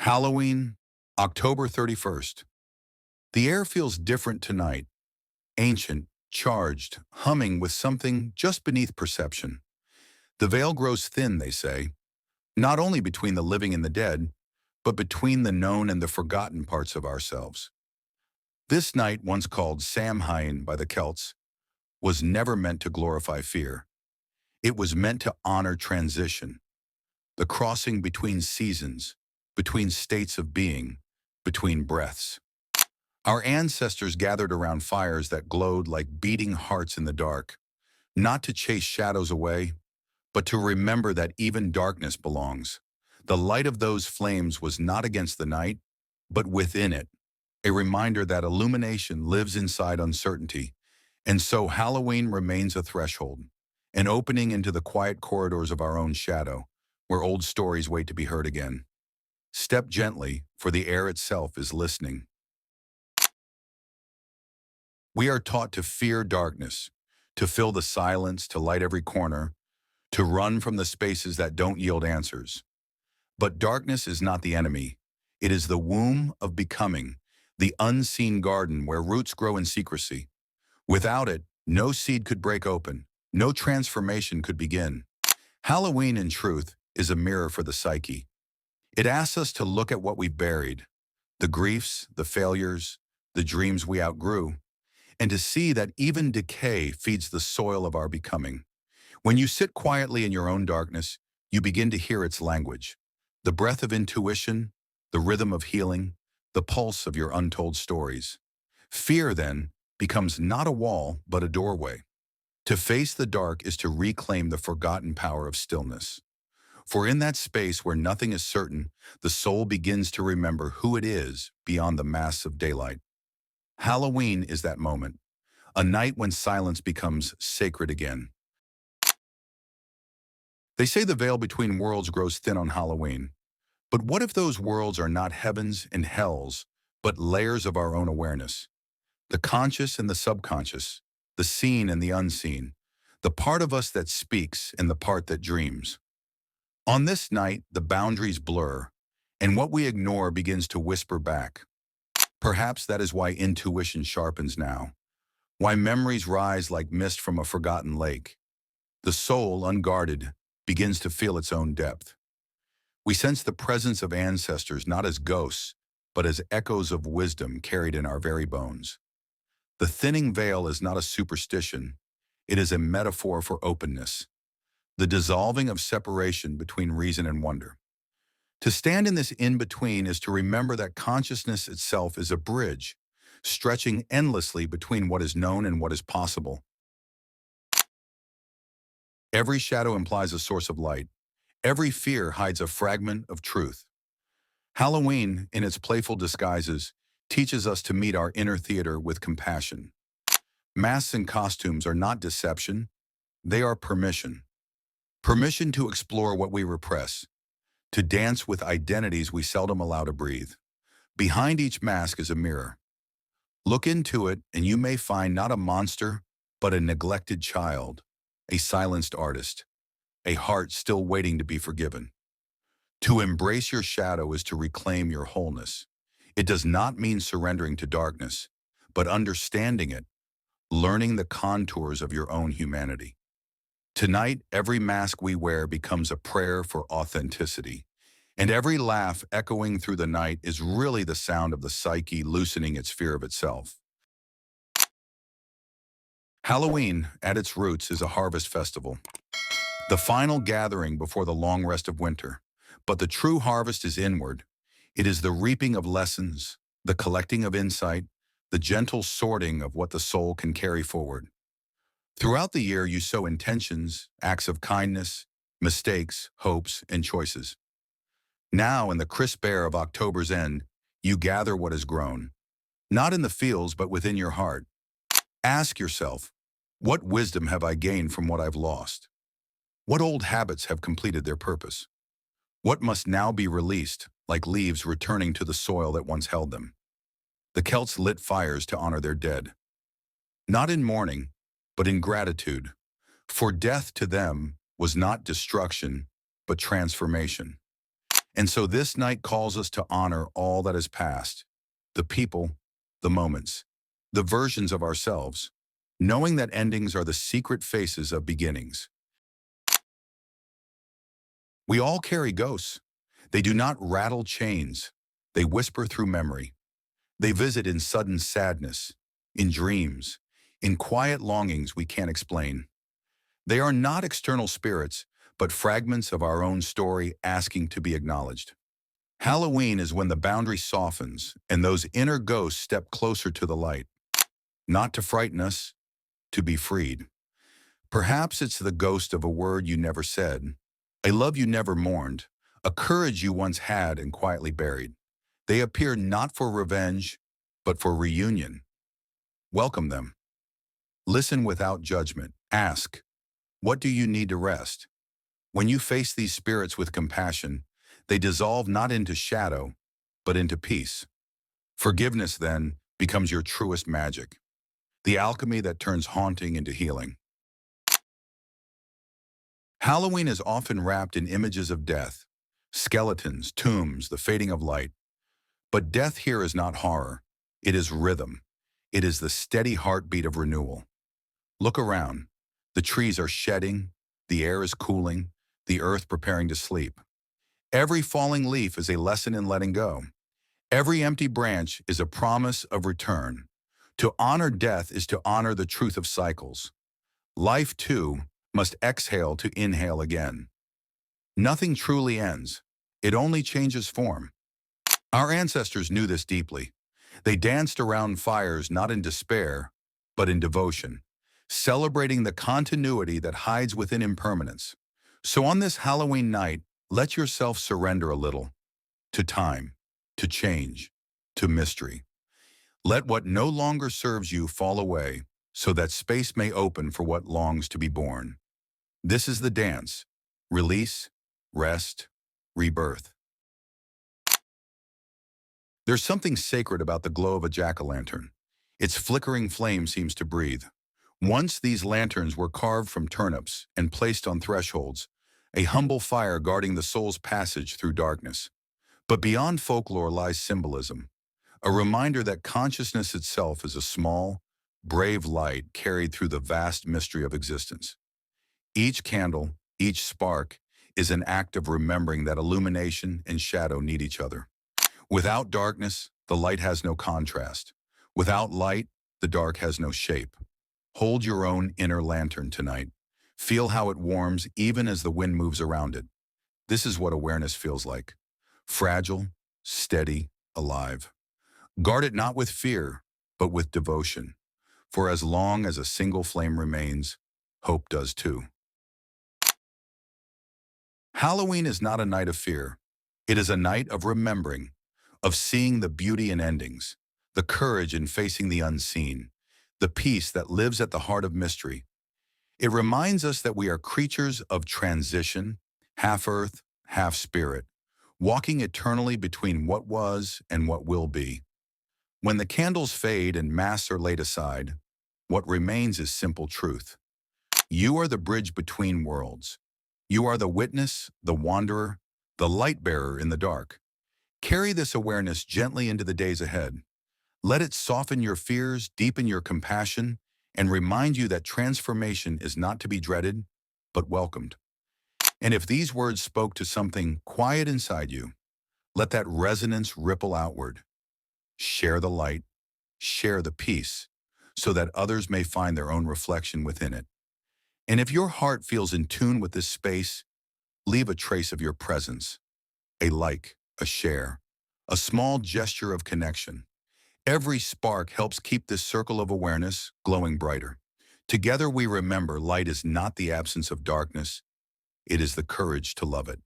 Halloween, October 31st. The air feels different tonight, ancient, charged, humming with something just beneath perception. The veil grows thin, they say, not only between the living and the dead, but between the known and the forgotten parts of ourselves. This night, once called Samhain by the Celts, was never meant to glorify fear. It was meant to honor transition, the crossing between seasons, between states of being, between breaths. Our ancestors gathered around fires that glowed like beating hearts in the dark, not to chase shadows away, but to remember that even darkness belongs. The light of those flames was not against the night, but within it, a reminder that illumination lives inside uncertainty. And so Halloween remains a threshold, an opening into the quiet corridors of our own shadow, where old stories wait to be heard again. Step gently, for the air itself is listening. We are taught to fear darkness, to fill the silence, to light every corner, to run from the spaces that don't yield answers. But darkness is not the enemy. It is the womb of becoming, the unseen garden where roots grow in secrecy. Without it, no seed could break open, no transformation could begin. Halloween, in truth, is a mirror for the psyche. It asks us to look at what we've buried, the griefs, the failures, the dreams we outgrew, and to see that even decay feeds the soil of our becoming. When you sit quietly in your own darkness, you begin to hear its language, the breath of intuition, the rhythm of healing, the pulse of your untold stories. Fear, then, becomes not a wall, but a doorway. To face the dark is to reclaim the forgotten power of stillness. For in that space where nothing is certain, the soul begins to remember who it is beyond the mass of daylight. Halloween is that moment, a night when silence becomes sacred again. They say the veil between worlds grows thin on Halloween. But what if those worlds are not heavens and hells, but layers of our own awareness? The conscious and the subconscious, the seen and the unseen, the part of us that speaks and the part that dreams. On this night, the boundaries blur, and what we ignore begins to whisper back. Perhaps that is why intuition sharpens now, why memories rise like mist from a forgotten lake. The soul, unguarded, begins to feel its own depth. We sense the presence of ancestors not as ghosts, but as echoes of wisdom carried in our very bones. The thinning veil is not a superstition, it is a metaphor for openness, the dissolving of separation between reason and wonder. To stand in this in-between is to remember that consciousness itself is a bridge, stretching endlessly between what is known and what is possible. Every shadow implies a source of light. Every fear hides a fragment of truth. Halloween, in its playful disguises, teaches us to meet our inner theater with compassion. Masks and costumes are not deception, they are permission. Permission to explore what we repress, to dance with identities we seldom allow to breathe. Behind each mask is a mirror. Look into it and you may find not a monster, but a neglected child, a silenced artist, a heart still waiting to be forgiven. To embrace your shadow is to reclaim your wholeness. It does not mean surrendering to darkness, but understanding it, learning the contours of your own humanity. Tonight, every mask we wear becomes a prayer for authenticity, and every laugh echoing through the night is really the sound of the psyche loosening its fear of itself. Halloween, at its roots, is a harvest festival, the final gathering before the long rest of winter. But the true harvest is inward. It is the reaping of lessons, the collecting of insight, the gentle sorting of what the soul can carry forward. Throughout the year, you sow intentions, acts of kindness, mistakes, hopes, and choices. Now, in the crisp air of October's end, you gather what has grown, not in the fields, but within your heart. Ask yourself, what wisdom have I gained from what I've lost? What old habits have completed their purpose? What must now be released, like leaves returning to the soil that once held them? The Celts lit fires to honor their dead, not in mourning, but in gratitude, for death to them was not destruction, but transformation. And so this night calls us to honor all that is past, the people, the moments, the versions of ourselves, knowing that endings are the secret faces of beginnings. We all carry ghosts. They do not rattle chains. They whisper through memory. They visit in sudden sadness, in dreams, in quiet longings we can't explain. They are not external spirits, but fragments of our own story asking to be acknowledged. Halloween is when the boundary softens and those inner ghosts step closer to the light, not to frighten us, to be freed. Perhaps it's the ghost of a word you never said, a love you never mourned, a courage you once had and quietly buried. They appear not for revenge, but for reunion. Welcome them. Listen without judgment. Ask, what do you need to rest? When you face these spirits with compassion, they dissolve not into shadow, but into peace. Forgiveness, then, becomes your truest magic, the alchemy that turns haunting into healing. Halloween is often wrapped in images of death, skeletons, tombs, the fading of light. But death here is not horror. It is rhythm. It is the steady heartbeat of renewal. Look around. The trees are shedding, the air is cooling, the earth preparing to sleep. Every falling leaf is a lesson in letting go. Every empty branch is a promise of return. To honor death is to honor the truth of cycles. Life, too, must exhale to inhale again. Nothing truly ends. It only changes form. Our ancestors knew this deeply. They danced around fires not in despair, but in devotion, celebrating the continuity that hides within impermanence. So on this Halloween night, let yourself surrender a little to time, to change, to mystery. Let what no longer serves you fall away so that space may open for what longs to be born. This is the dance. Release, rest, rebirth. There's something sacred about the glow of a jack-o'-lantern. Its flickering flame seems to breathe. Once these lanterns were carved from turnips and placed on thresholds, a humble fire guarding the soul's passage through darkness. But beyond folklore lies symbolism, a reminder that consciousness itself is a small, brave light carried through the vast mystery of existence. Each candle, each spark, is an act of remembering that illumination and shadow need each other. Without darkness, the light has no contrast. Without light, the dark has no shape. Hold your own inner lantern tonight. Feel how it warms even as the wind moves around it. This is what awareness feels like. Fragile, steady, alive. Guard it not with fear, but with devotion. For as long as a single flame remains, hope does too. Halloween is not a night of fear. It is a night of remembering, of seeing the beauty in endings, the courage in facing the unseen, the peace that lives at the heart of mystery. It reminds us that we are creatures of transition, half earth, half spirit, walking eternally between what was and what will be. When the candles fade and masks are laid aside, what remains is simple truth. You are the bridge between worlds. You are the witness, the wanderer, the light bearer in the dark. Carry this awareness gently into the days ahead. Let it soften your fears, deepen your compassion, and remind you that transformation is not to be dreaded, but welcomed. And if these words spoke to something quiet inside you, let that resonance ripple outward. Share the light, share the peace, so that others may find their own reflection within it. And if your heart feels in tune with this space, leave a trace of your presence, a like, a share, a small gesture of connection. Every spark helps keep this circle of awareness glowing brighter. Together we remember light is not the absence of darkness, it is the courage to love it.